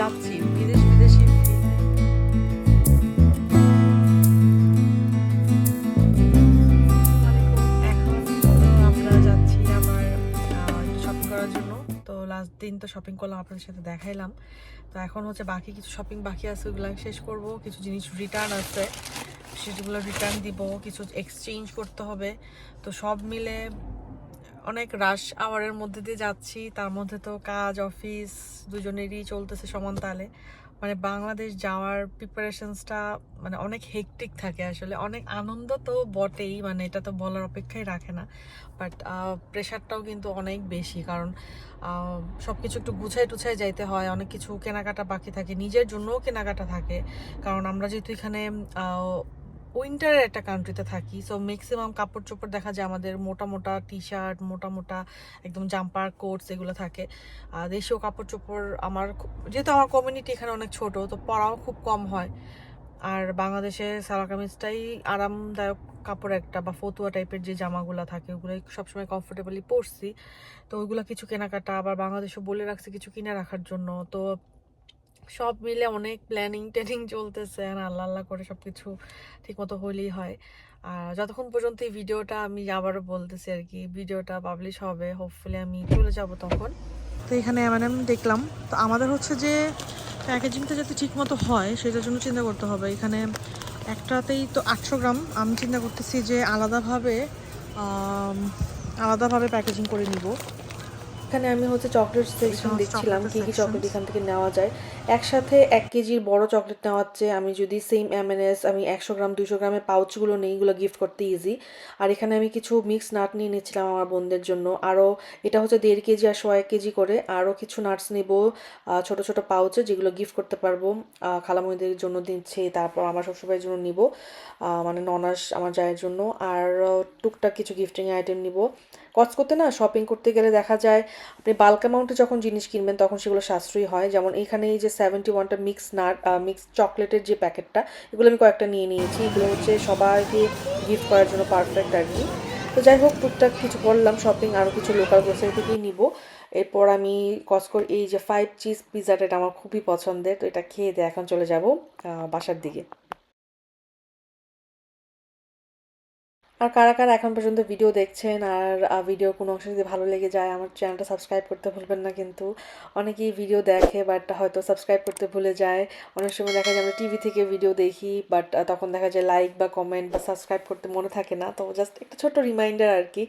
যাচ্ছি বিদেশি এখন আমরা যাচ্ছি আবার শপিং করার জন্য। তো লাস্ট দিন তো শপিং করলাম, আপনাদের সাথে দেখাইলাম। তো এখন হচ্ছে বাকি কিছু শপিং বাকি আছে, ওগুলো শেষ করব। কিছু জিনিস রিটার্ন আছে, সেগুলো রিটার্ন দিব, কিছু এক্সচেঞ্জ করতে হবে। তো সব মিলে অনেক রাশ আওয়ারের মধ্যে দিয়ে যাচ্ছি। তার মধ্যে তো কাজ অফিস দুজনেরই চলতেছে সমান তালে। মানে বাংলাদেশ যাওয়ার প্রিপারেশনসটা মানে অনেক হেকটিক থাকে আসলে। অনেক আনন্দ তো বটেই, মানে এটা তো বলার অপেক্ষাই রাখে না, বাট প্রেশারটাও কিন্তু অনেক বেশি। কারণ সব কিছু একটু গুছাই টুছাই যাইতে হয়, অনেক কিছু কেনাকাটা বাকি থাকে, নিজের জন্যও কেনাকাটা থাকে। কারণ আমরা যেহেতু এখানে উইন্টারের একটা কান্ট্রিতে থাকি, সো ম্যাক্সিমাম কাপড় চোপড় দেখা যায় আমাদের মোটা মোটা টি শার্ট, মোটা মোটা একদম জাম্পার কোটস এগুলো থাকে। দেশীয় কাপড় চোপড় আমার যেহেতু আমার কমিউনিটি এখানে অনেক ছোট, তো পরাও খুব কম হয়। আর বাংলাদেশে সালোয়ার কামিজটাই আরামদায়ক কাপড় একটা, বা ফতুয়া টাইপের যে জামাগুলো থাকে ওগুলো সবসময় কমফোর্টেবলি পরছি। তো ওইগুলো কিছু কেনাকাটা, আবার বাংলাদেশে বলে রাখছে কিছু কিনে রাখার জন্য। তো সব মিলে অনেক প্ল্যানিং ট্যানিং চলতেছে, আর আল্লাহ আল্লাহ করে সব কিছু ঠিক মতো হলেই হয়। আর যতক্ষণ পর্যন্ত এই ভিডিওটা, আমি আবারও বলতেছি আর কি, ভিডিওটা পাবলিশ হবে, হোপফুলি আমি চলে যাব তখন। তো এখানে M&M দেখলাম। তো আমাদের হচ্ছে যে প্যাকেজিংটা যাতে ঠিক মতো হয় সেটার জন্য চিন্তা করতে হবে। এখানে একটাতেই তো 800 গ্রাম, আমি চিন্তা করতেছি যে আলাদাভাবে প্যাকেজিং করে নিব। এখানে আমি হচ্ছে চকলেট সেকশন দেখছিলাম, কি কি চকলেট এখান থেকে নেওয়া যায়। একসাথে 1 কেজির বড় চকলেট নেওয়ার চেয়ে আমি যদি সেম M&S আমি 100 গ্রাম 200 গ্রামের পাউচগুলো নেই, এগুলো গিফট করতে ইজি। আর এখানে আমি কিছু মিক্স নাট নিয়ে নিচ্ছিলাম আমার বোনদের জন্য। আরও এটা হচ্ছে 1.5 কেজি আর 1 কেজি করে আরও কিছু নাটস নেব ছোট ছোট পাউচে, যেগুলো গিফট করতে পারবো। খালামণিদের জন্য দিচ্ছি, তারপর আমার শ্বশুরবাড়ির জন্য নিব, মানে ননাস আমার জায়ের জন্য। আর টুকটাক কিছু গিফটিং আইটেম নিব। কস্টকোতে না শপিং করতে গেলে দেখা যায় আপনি বাল্ক অ্যামাউন্টে যখন জিনিস কিনবেন তখন সেগুলো সাশ্রয়ী হয়। যেমন এখানে এই যে 71টা মিক্স চকলেটের যে প্যাকেটটা, এগুলো আমি কয়েকটা নিয়ে নিয়েছি। এগুলো হচ্ছে সবাইকে গিফট করার জন্য পারফেক্ট আর কি। তো যাই হোক, টুকটাক কিছু করলাম শপিং, আরও কিছু লোকাল গ্রোসারি থেকেই নিব। এরপর আমি কস্টকোর এই যে 5 চিজ পিজাটা, এটা আমার খুবই পছন্দের। তো এটা খেয়ে দিয়ে এখন চলে যাব বাসার দিকে। আর কারা কারা এখন পর্যন্ত ভিডিও দেখছেন আর ভিডিও কোনো অংশ যদি ভালো লেগে যায়, আমার চ্যানেলটা সাবস্ক্রাইব করতে ভুলবেন না কিন্তু। অনেকেই ভিডিও দেখে বাট হয়তো সাবস্ক্রাইব করতে ভুলে যায়। অনেক সময় দেখা যায় আমরা টিভি থেকে ভিডিও দেখি, বাট তখন দেখা যায় লাইক বা কমেন্ট বা সাবস্ক্রাইব করতে মনে থাকে না। তো জাস্ট একটা ছোট্ট রিমাইন্ডার আর কি,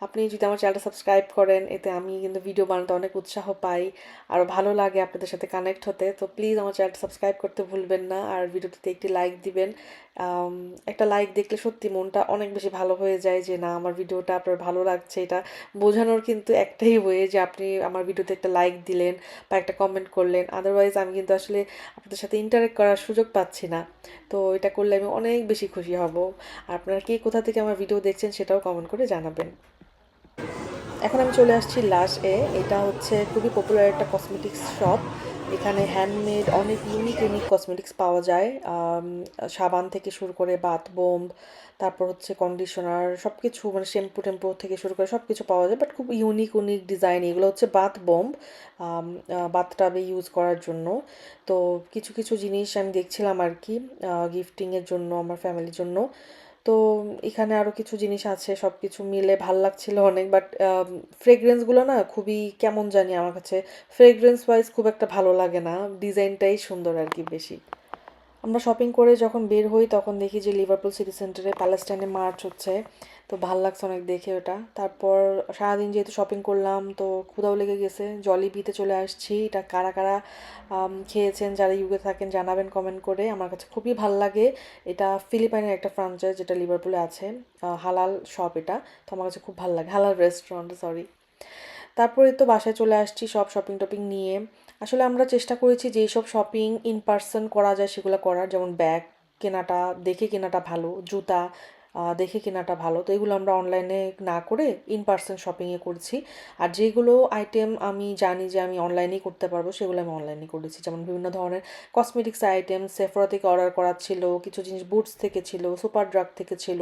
আপনি যদি আমার চ্যানেলটা সাবস্ক্রাইব করেন, এতে আমি কিন্তু ভিডিও বানাতে অনেক উৎসাহ পাই, আরও ভালো লাগে আপনাদের সাথে কানেক্ট হতে। তো প্লিজ আমার চ্যানেলটা সাবস্ক্রাইব করতে ভুলবেন না, আর ভিডিওটিতে একটি লাইক দিবেন। একটা লাইক দেখলে সত্যি মনটা অনেক বেশি ভালো হয়ে যায় যে না, আমার ভিডিওটা আপনার ভালো লাগছে। এটা বোঝানোর কিন্তু একটাই ওয়ে যে আপনি আমার ভিডিওতে একটা লাইক দিলেন বা একটা কমেন্ট করলেন। আদারওয়াইজ আমি কিন্তু আসলে আপনাদের সাথে ইন্টারেক্ট করার সুযোগ পাচ্ছি না। তো এটা করলে আমি অনেক বেশি খুশি হব। আর আপনারা কে কোথা থেকে আমার ভিডিও দেখছেন সেটাও কমেন্ট করে জানাবেন। এখন আমি চলে আসছি লাশ-এ। এটা হচ্ছে খুবই পপুলার একটা কসমেটিক্স শপ। এখানে হ্যান্ডমেড অনেক ইউনিক ইউনিক কসমেটিক্স পাওয়া যায়। সাবান থেকে শুরু করে বাথ বোম, তারপর হচ্ছে কন্ডিশনার, সব কিছু মানে শ্যাম্পু টেম্পু থেকে শুরু করে সব কিছু পাওয়া যায়, বাট খুব ইউনিক ইউনিক ডিজাইন। এগুলো হচ্ছে বাথ বোম, বাথটাবে ইউজ করার জন্য। তো কিছু কিছু জিনিস আমি দেখছিলাম আর কি, গিফটিংয়ের জন্য আমার ফ্যামিলির জন্য। তো এখানে আরও কিছু জিনিস আছে, সব কিছু মিলে ভাল লাগছিল অনেক। বাট ফ্রেগরেন্সগুলো না খুবই কেমন জানি, আমার কাছে ফ্রেগরেন্স ওয়াইজ খুব একটা ভালো লাগে না, ডিজাইনটাই সুন্দর আর কি বেশি। আমরা শপিং করে যখন বের হই তখন দেখি যে লিভারপুল সিটি সেন্টারে প্যালেস্টাইনে মার্চ হচ্ছে। তো ভাল লাগছে অনেক দেখে ওটা। তারপর সারাদিন যেহেতু শপিং করলাম, তো ক্ষুধাও লেগে গেছে, জলিবিতে চলে আসছি। এটা কারা কারা খেয়েছেন, যারা ইউকে থাকেন জানাবেন কমেন্ট করে। আমার কাছে খুবই ভাল লাগে। এটা ফিলিপাইনের একটা ফ্রাঞ্চাইজ যেটা লিভারপুলে আছে, হালাল শপ এটা। তো আমার কাছে খুব ভালো লাগে, হালাল রেস্টুরেন্ট সরি। তারপরে তো বাসায় চলে আসছি সব শপিং টপিং নিয়ে। আসলে আমরা চেষ্টা করেছি যেই সব শপিং ইন পার্সন করা যায় সেগুলো করার, যেমন ব্যাগ কেনাটা দেখে কেনাটা ভালো, জুতা দেখে কেনাটা ভালো। তো এগুলো আমরা অনলাইনে না করে ইন পার্সন শপিংয়ে করছি। আর যেগুলো আইটেম আমি জানি যে আমি অনলাইনেই করতে পারবো সেগুলো আমি অনলাইনে করেছি। যেমন বিভিন্ন ধরনের কসমেটিক্স আইটেম সেফরা থেকে অর্ডার করা ছিল, কিছু জিনিস বুটস থেকে ছিল, সুপার ড্রাগ থেকে ছিল,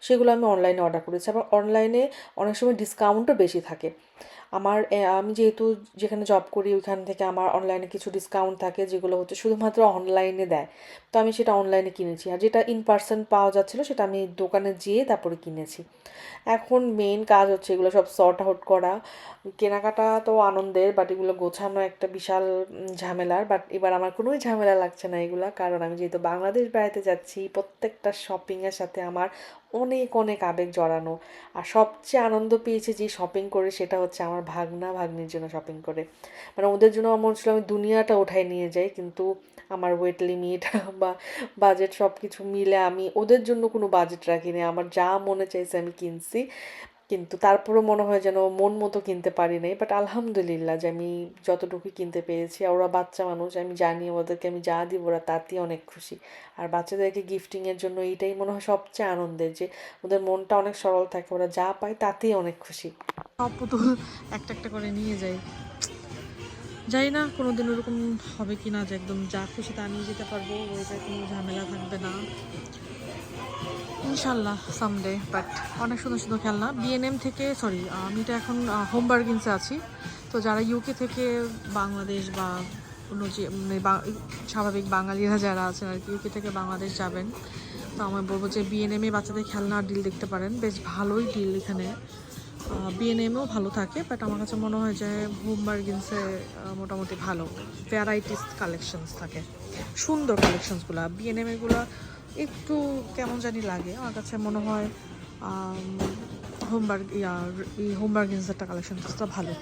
সেগুলো আমি অনলাইনে অর্ডার করেছি। আবার অনলাইনে অনেক সময় ডিসকাউন্টও বেশি থাকে। আমি যেহেতু যেখানে জব করি ওইখান থেকে আমার অনলাইনে কিছু ডিসকাউন্ট থাকে, যেগুলো হচ্ছে শুধুমাত্র অনলাইনে দেয়। তো আমি সেটা অনলাইনে কিনেছি, আর যেটা ইন পার্সন পাওয়া যাচ্ছিলো সেটা আমি দোকানে যেয়ে তারপরে কিনেছি। এখন মেইন কাজ হচ্ছে এগুলো সব সর্ট আউট করা। কেনাকাটা তো আনন্দের, বাট এগুলো গোছানো একটা বিশাল ঝামেলার। বাট এবার আমার কোনোই ঝামেলা লাগছে না এগুলা, কারণ আমি যেহেতু বাংলাদেশ বেড়াতে যাচ্ছি, প্রত্যেকটা শপিংয়ের সাথে আমার অনেক অনেক আবেগ জড়ানো। আর সবচেয়ে আনন্দ পেয়েছি যে শপিং করে, সেটা হচ্ছে আমার ভাগনা ভাগ্নির জন্য শপিং করে। মানে ওদের জন্য আমার মনে ছিল আমি দুনিয়াটা উঠাই নিয়ে যাই, কিন্তু আমার ওয়েট লিমিট বা বাজেট সব কিছু মিলে আমি ওদের জন্য কোনো বাজেট রাখিনি। আমার যা মনে চাইছে আমি কিনছি, কিন্তু তারপরও মনে হয় যেন মন মতো কিনতে পারি নাই। বাট আলহামদুলিল্লাহ যে আমি যতটুকু কিনতে পেরেছি। আর ওরা বাচ্চা মানুষ, আমি জানি ওদেরকে আমি যা দিব ওরা তাতেই অনেক খুশি। আর বাচ্চাদেরকে গিফটিংয়ের জন্য এইটাই মনে হয় সবচেয়ে আনন্দের, যে ওদের মনটা অনেক সরল থাকে, ওরা যা পায় তাতেই অনেক খুশি। সব পুতুল একটা একটা করে নিয়ে যাই, যাই না কোনোদিন ওরকম হবে কি না যে একদম যা খুশি তা নিয়ে যেতে পারবো, ওইটার কোনো ঝামেলা থাকবে না ইনশাল্লাহ সামডে। বাট অনেক সুন্দর সুন্দর খেলনা বিএনএম থেকে, সরি আমি তো এখন হোম বার্গেন্সে আছি। তো যারা ইউকে থেকে বাংলাদেশ বা অন্য যে মানে স্বাভাবিক বাঙালিরা যারা আছেন আর কি ইউকে থেকে বাংলাদেশ যাবেন, তো আমি বলবো যে বিএনএমে বাচ্চাদের খেলনার ডিল দেখতে পারেন, বেশ ভালোই ডিল এখানে। বিএনএমও ভালো থাকে, বাট আমার কাছে মনে হয় যে হোম বার্গেন্সে মোটামুটি ভালো ভ্যারাইটিস কালেকশনস থাকে, সুন্দর কালেকশনসগুলো। বিএনএমএগুলো একটু কেমন জানি লাগে আমার কাছে, মনে হয় হোম বার্গেন্সেরটা কালেকশনসটা ভালো।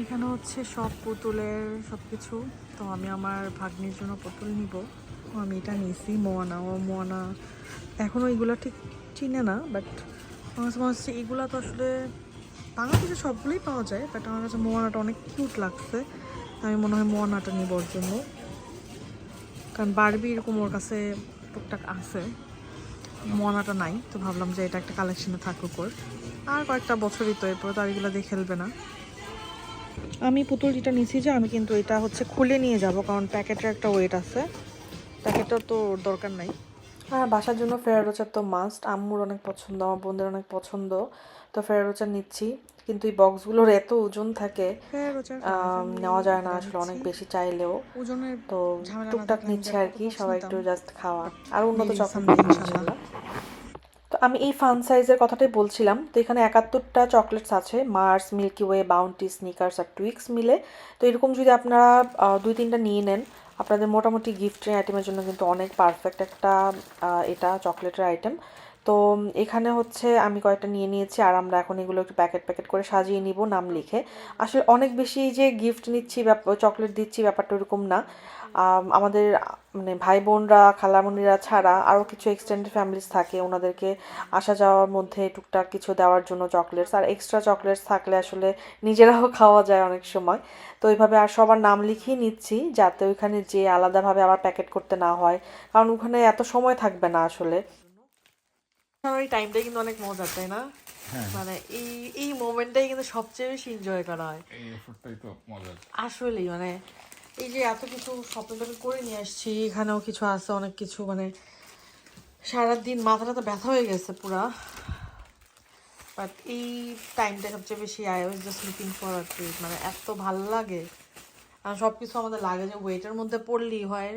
এখানে হচ্ছে সব পুতুলের সব কিছু। তো আমি আমার ভাগ্নির জন্য পুতুল নিব, আমি এটা নিয়েছি মোয়ানা। এখনও এগুলো ঠিক চিনে না, বাট আমার কাছে মনে হচ্ছে এগুলো তো আসলে বাংলাদেশে সবগুলোই পাওয়া যায়, বাট আমার কাছে মোয়ানাটা অনেক কিউট লাগছে। আমি মনে হয় মোয়ানাটা নিব ওর জন্য, কারণ বারবি এরকম ওর কাছে টুকটাক আছে, মোয়ানাটা নাই। তো ভাবলাম যে এটা একটা কালেকশনে থাকুক ওর, আর কয়েকটা বছরই তো, এরপর তো আর এগুলো দিয়ে খেলবে না। আমি পুতুল যেটা নিয়েছি যে আমি কিন্তু এটা হচ্ছে খুলে নিয়ে যাব, কারণ প্যাকেটের একটা ওয়েট আছে, প্যাকেটটা তো দরকার নাই। আর বাসার জন্য ফেরারোচার তো মাস্ট, আম্মুর অনেক পছন্দ, আমার বোনদের অনেক পছন্দ, তো ফেরারোচার নিচ্ছি। কিন্তু এই বক্সগুলোর এত ওজন থাকে, নেওয়া যায় না আসলে অনেক বেশি চাইলেও। ওজনের তো টুকটাক নিচ্ছে আর কি, সবাই একটু জাস্ট খাওয়া আর উন্নত চকলেট ইনশাল্লাহ। তো আমি এই ফান সাইজের কথাটাই বলছিলাম। তো এখানে 71টা চকলেটস আছে, Mars, Milky Way, Bounty, Snickers আর টুইক্স মিলে। তো এরকম যদি আপনারা 2-3টা নিয়ে নেন, আপনাদের মোটামুটি গিফটের আইটেমের জন্য কিন্তু অনেক পারফেক্ট একটা এটা চকলেটের আইটেম। তো এখানে হচ্ছে আমি কয়েকটা নিয়ে নিয়েছি, আর আমরা এখন এগুলো একটু প্যাকেট প্যাকেট করে সাজিয়ে নিব নাম লিখে। আসলে অনেক বেশি যে গিফট নিচ্ছি, চকলেট দিচ্ছি ব্যাপারটা ওরকম না। আমাদের মানে ভাই বোনরা, খালামণিরা ছাড়া আরও কিছু এক্সটেন্ডেড ফ্যামিলিস থাকে, ওনাদেরকে আসা যাওয়ার মধ্যে টুকটাক কিছু দেওয়ার জন্য চকলেটস, আর এক্সট্রা চকলেটস থাকলে আসলে নিজেরাও খাওয়া যায় অনেক সময়। তো এইভাবে আর সবার নাম লিখিয়ে নিচ্ছি, যাতে ওইখানে যে আলাদাভাবে আবার প্যাকেট করতে না হয়, কারণ ওখানে এত সময় থাকবে না আসলে। এই টাইমটাই কিন্তু অনেক মজা, তাই না? মানে এই মোমেন্টটাই কিন্তু সবচেয়ে বেশি এনজয় করা হয়, এই এফর্টটাই তো মজা আসলেই। মানে এই যে এত কিছু শপিং টপিং করে নিয়ে আসছি, এখানেও কিছু আছে অনেক কিছু, মানে সারাদিন মাথাটা তো ব্যথা হয়ে গেছে পুরা। বাট এই টাইমটা সবচেয়ে বেশি I was just looking for a treat, মানে এত ভালো লাগে। আর সব কিছু আমাদের লাগে যে ওয়েটের মধ্যে পড়লেই হয়,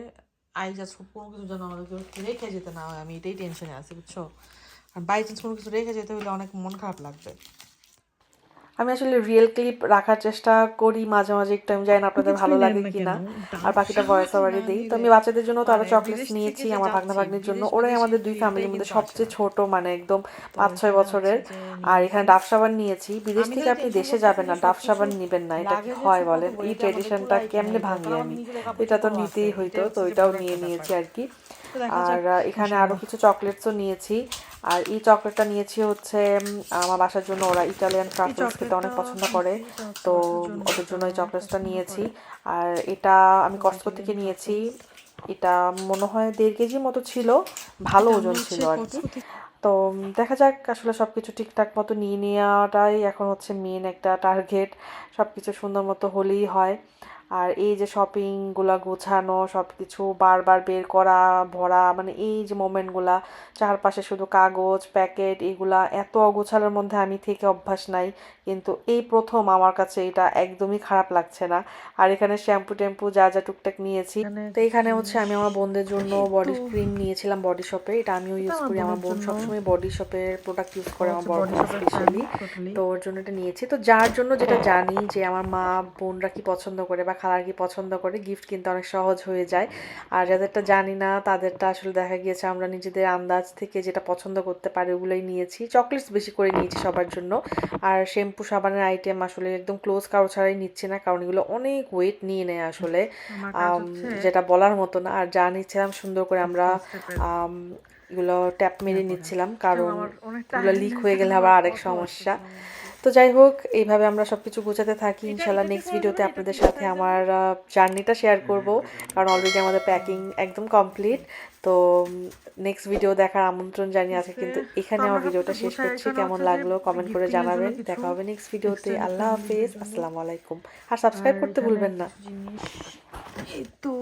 আই জাস্ট কোনো কিছু যেন আমাদেরকে রেখে যেতে না হয়, আমি এটাই টেনশনে আছি বুঝছো। আর বাই চান্স কোনো কিছু রেখে যেতে হলে অনেক মন খারাপ লাগবে। আমি আসলে রিয়েল ক্লিপ রাখার চেষ্টা করি মাঝে মাঝে একটু, আমি জানি না আপনাদের ভালো লাগে কি না, আর বাকিটা ভয়েস ওভারই দিই। তো আমি বাচ্চাদের জন্য তো আরও চকলেটস নিয়েছি, আমার ভাগনা ভাগ্নির জন্য, ওরাই আমাদের দুই ফ্যামিলির মধ্যে সবচেয়ে ছোট, মানে একদম 5-6 বছরের। আর এখানে ডাব সাবান নিয়েছি, বিদেশ থেকে আপনি দেশে যাবেন না ডাব সাবান নিবেন না, এটা কি হয় বলেন? এই ট্রেডিশনটা কেমনে ভাঙি আমি? এটা তো নিতেই হইতো, তো এটাও নিয়ে নিয়েছি আর কি। আর এখানে আরও কিছু চকলেটসও নিয়েছি। আর এই চকলেটটা নিয়েছি হচ্ছে আমার বাসার জন্য, ওরা ইটালিয়ান ট্রাফলস খেতে অনেক পছন্দ করে, তো ওদের জন্য এই চকলেটসটা নিয়েছি। আর এটা আমি কস্টকো থেকে নিয়েছি, এটা মনে হয় 1.5 কেজি মতো ছিল, ভালো ওজন ছিল আর কি। তো দেখা যাক, আসলে সব কিছু ঠিকঠাক মতো নিয়ে নেওয়াটাই এখন হচ্ছে মেন একটা টার্গেট, সব কিছু সুন্দর মতো হলেই হয়। আর এই যে শপিংগুলা গোছানো সব কিছু বারবার বের করা ভরা, মানে এই যে মোমেন্টগুলা, চারপাশে শুধু কাগজ প্যাকেট, এগুলা এত অগোছালোর মধ্যে আমি থেকে অভ্যাস নাই, কিন্তু এই প্রথম আমার কাছে এটা একদমই খারাপ লাগছে না। আর এখানে শ্যাম্পু ট্যাম্পু যা যা টুকটাক নিয়েছি। তো এখানে হচ্ছে আমি আমার বোনদের জন্য বডি ক্রিম নিয়েছিলাম বডি শপে, এটা আমিও ইউজ করি, আমার বোন সবসময় বডি শপের প্রোডাক্ট ইউজ করে, আমার বড় বোন স্পেশালি। তো ওর জন্য এটা নিয়েছি। তো যার জন্য যেটা জানি যে আমার মা বোনরা কি পছন্দ করে বা খালার কি পছন্দ করে, গিফট কিন্তু অনেক সহজ হয়ে যায়। আর যাদেরটা জানি না তাদেরটা আসলে দেখা গিয়েছে আমরা নিজেদের আন্দাজ থেকে যেটা পছন্দ করতে পারি ওগুলোই নিয়েছি। চকলেটস বেশি করে নিয়েছি সবার জন্য। আর শ্যাম্পু সাবানের আইটেম আসলে একদম ক্লোজ কারো ছাড়াই নিচ্ছি না, কারণ এগুলো অনেক ওয়েট নিয়ে নেয় আসলে, যেটা বলার মতো না। আর যা নিচ্ছিলাম সুন্দর করে আমরা আম, এগুলো ট্যাপ মেরে নিচ্ছিলাম, কারণ এগুলো লিক হয়ে গেলে আবার আরেক সমস্যা। তো যাই হোক, এইভাবে আমরা সবকিছু গোছাতে থাকি। ইনশাল্লাহ নেক্সট ভিডিওতে আপনাদের সাথে আমার জার্নিটা শেয়ার করব, কারণ অলরেডি আমাদের প্যাকিং একদম কমপ্লিট। তো নেক্সট ভিডিও দেখার আমন্ত্রণ জানিয়ে আছে, কিন্তু এখানে আমার ভিডিওটা শেষ করছি। কেমন লাগলো কমেন্ট করে জানাবেন। দেখা হবে নেক্সট ভিডিওতে। আল্লাহ হাফেজ, আসসালামু আলাইকুম। আর সাবস্ক্রাইব করতে ভুলবেন না। জিনিস এই তো